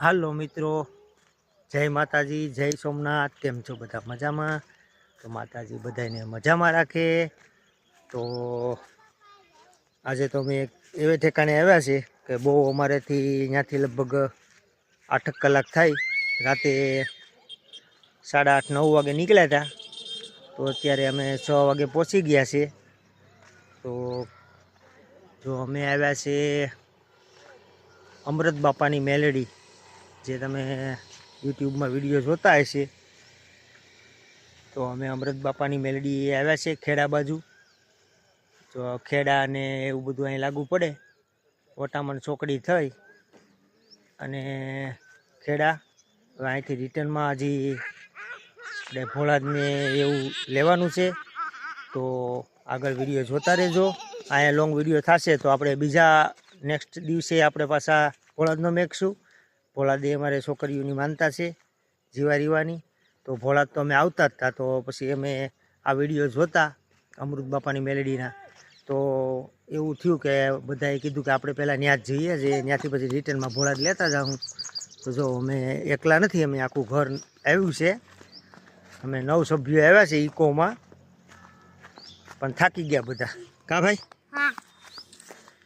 હાલો મિત્રો, જય માતાજી, જય સોમનાથ। કેમ છો બધા? મજામાં? તો માતાજી બધાને મજામાં રાખે। તો આજે તો અમે એવે ઠેકાણે આવ્યા છે કે બહુ અમારેથી ત્યાંથી લગભગ 8 કલાક થાય। રાતે 8:30 9 વાગે નીકળ્યા હતા, તો અત્યારે અમે 6 વાગે પહોંચી ગયા છે। તો જો અમે આવ્યા છે અમૃત બાપાની મેલડી, જે તમે યુટ્યુબમાં વિડીયો જોતા હશે। તો અમે અમૃત બાપાની મેલડી આવ્યા છે ખેડા બાજુ। તો ખેડા ને એવું બધું અહીં લાગુ પડે, વટામણ ચોકડી થઈ અને ખેડા। અહીંથી રિટર્નમાં હજી આપણે ભોળાજને એવું લેવાનું છે, તો આગળ વિડીયો જોતા રહેજો। અહીંયા લોંગ વિડીયો થશે તો આપણે બીજા નેક્સ્ટ દિવસે આપણે પાછા ભોળાજનો મેકશું। ભોળાદે અમારે છોકરીઓની માનતા છે જીવા રીવાની, તો ભોળાદ તો અમે આવતા જ હતા। તો પછી અમે આ વિડીયો જોતા અમૃત બાપાની મેલડીના, તો એવું થયું કે બધાએ કીધું કે આપણે પહેલાં ત્યાં જ જઈએ, જે ત્યાંથી પછી રિટર્નમાં ભોળાદ લેતા જાઉં। તો જો અમે એકલા નથી, અમે આખું ઘર આવ્યું છે। અમે 9 સભ્યો આવ્યા છે ઇકોમાં, પણ થાકી ગયા બધા। કા ભાઈ? હા।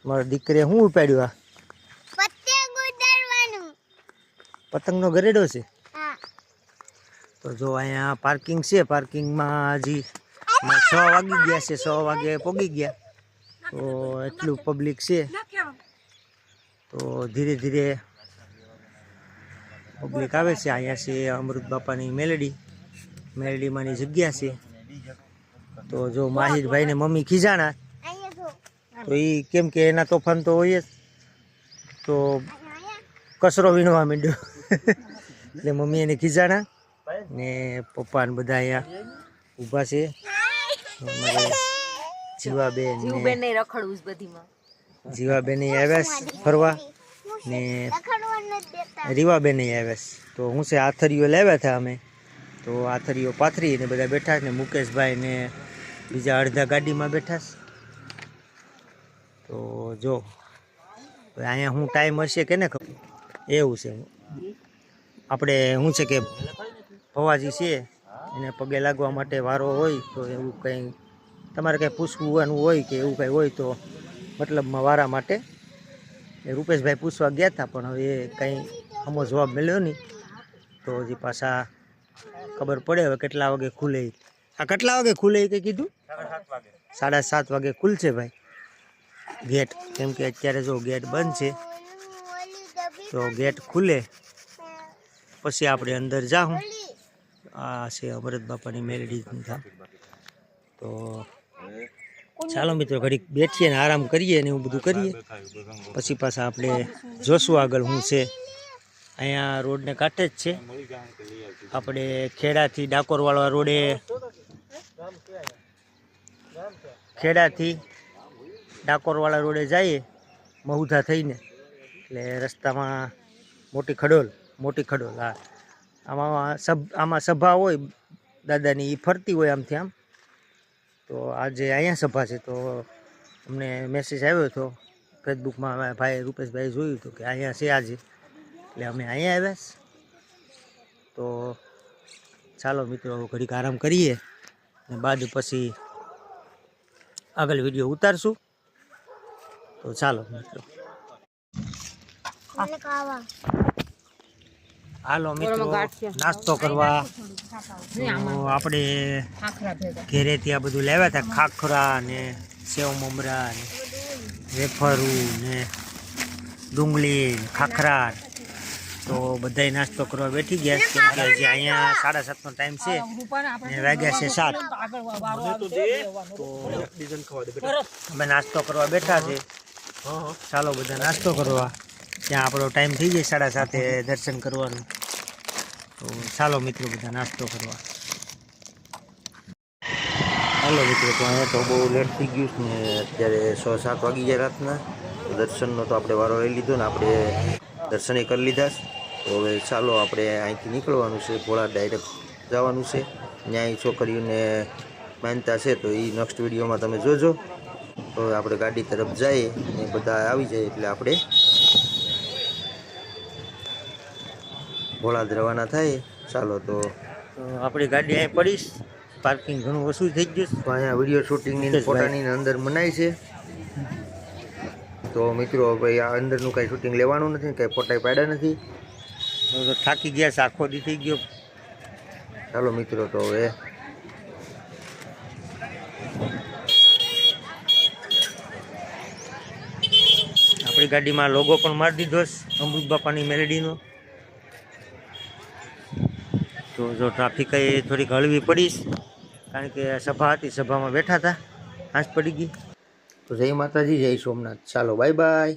મારા દીકરીએ શું ઉપાડ્યું? આ પતંગનો ગરેડો છે। તો જો અહીંયા પાર્કિંગ છે, પાર્કિંગમાં હજી 6 વાગી ગયા છે, 6 વાગે પહોંચી ગયા। તો એટલું પબ્લિક છે, તો ધીરે ધીરે પબ્લિક આવે છે। અહીંયા છે અમૃત બાપાની મેલડીમાંની જગ્યા છે। તો જો માહિરભાઈ ને મમ્મી ખીજાણા, તો એ કેમ કે એના તોફાન તો હોય જ, તો કચરો વીણવા માંડ્યો એટલે મમ્મી એને ખીજાણા ને પપ્પા ને બધા અહીંયા ઊભા છે। જીવાબેન આવ્યા ફરવા ને રીવાબેન આવ્યા। તો હું છે આથરીઓ લાવ્યા હતા અમે, તો આથરીઓ પાથરી ને બધા બેઠા ને મુકેશભાઈ ને બીજા અડધા ગાડીમાં બેઠા। તો જો અહીંયા હું ટાઈમ હશે કે ને ખબર એવું છે। આપણે શું છે કે ભવાજી છે એને પગે લાગવા માટે વારો હોય, તો એવું કંઈ તમારે કંઈ પૂછવાનું હોય કે એવું કંઈ હોય તો મતલબમાં વારા માટે રૂપેશભાઈ પૂછવા ગયા હતા, પણ હવે કંઈ અમો જવાબ મળ્યો નહીં। તો હજી પાછા ખબર પડે હવે કેટલા વાગે ખુલે। આ કેટલા વાગે ખુલે કંઈ કીધું? 7:30 વાગે ખુલશે ભાઈ ગેટ, કેમ કે અત્યારે જો ગેટ બંધ છે। તો ગેટ ખુલે પછી આપણે અંદર જાઉં। આ છે અમૃત બાપાની મેલડી ધામ। તો ચાલો મિત્રો ઘડીક બેઠીએ ને આરામ કરીએ ને એવું બધું કરીએ, પછી પાછા આપણે જોશું આગળ શું છે। અહીંયા રોડને કાંઠે જ છે, આપણે ખેડાથી ડાકોરવાળા રોડે, ખેડાથી ડાકોરવાળા રોડે જઈએ મહુધા થઈને, એટલે રસ્તામાં મોટી ખડોલ, હા, આમાં સભા હોય દાદાની, એ ફરતી હોય આમથી આમ। તો આજે અહીંયા સભા છે, તો અમને મેસેજ આવ્યો હતો ફેસબુકમાં, ભાઈ રૂપેશભાઈ જોયું હતું કે અહીંયા છે આજે, એટલે અમે અહીંયા આવ્યા। તો ચાલો મિત્રો ઘડીક આરામ કરીએ ને બાદ પછી આગળ વિડીયો ઉતારશું। તો ચાલો મિત્રો, હાલો મિત્રો નાસ્તો કરવા। તો આપણે ઘેરેથી આ બધું લાવ્યા હતા, ખાખરા ને સેવ મમરા ને વેફરું ને ડુંગળી ખાખરા। તો બધાય નાસ્તો કરવા બેઠી ગયા છે, કેમ કે હજી અહીંયા 7:30નો ટાઈમ છે ને વાગ્યા છે 7। તો અમે નાસ્તો કરવા બેઠા છે। ચાલો બધા નાસ્તો કરવા, ત્યાં આપણો ટાઈમ થઈ જાય 7:30 દર્શન કરવાનું। તો ચાલો મિત્રો બધા નાસ્તો કરવા। હાલો મિત્રો, તો અહીંયા તો બહુ લેટ થઈ ગયું છે ને, અત્યારે 6-7 વાગી ગયા રાતના। દર્શનનો તો આપણે વારો લઈ લીધો ને, આપણે દર્શને કરી લીધા। તો હવે ચાલો આપણે અહીંથી નીકળવાનું છે, ભોળા ડાયરેક્ટ જવાનું છે। ત્યાં છોકરીઓને માનતા છે, તો એ નેક્સ્ટ વિડીયોમાં તમે જોજો। તો આપણે ગાડી તરફ જઈએ ને બધા આવી જાય એટલે આપણે ભોળાદ રવાના થાય. ચાલો તો આપણી ગાડી અહીં પડીશ, પાર્કિંગ ઘણું ઓછું થઈ ગયું. તો અહીંયા વિડીયો શૂટિંગની ફોટાની અંદર મનાય છે. તો મિત્રો ભાઈ આ અંદરનું કાંઈ શૂટિંગ લેવાનું નથી, કાંઈ ફોટા પાડ્યા નથી. તો થાકી ગયા છે, આખો દી થઈ ગયો. ચાલો મિત્રો તો હવે આપણી ગાડીમાં લોગો પણ મારી દીધો છે અમૃત બાપાની મેલડીનો. તો જો ટ્રાફિક થોડીક હળવી પડીશ, કારણ કે સભા હતી, સભામાં બેઠા હતા, આંચ પડી ગઈ. તો જય માતાજી, જય સોમનાથ. ચાલો બાય બાય.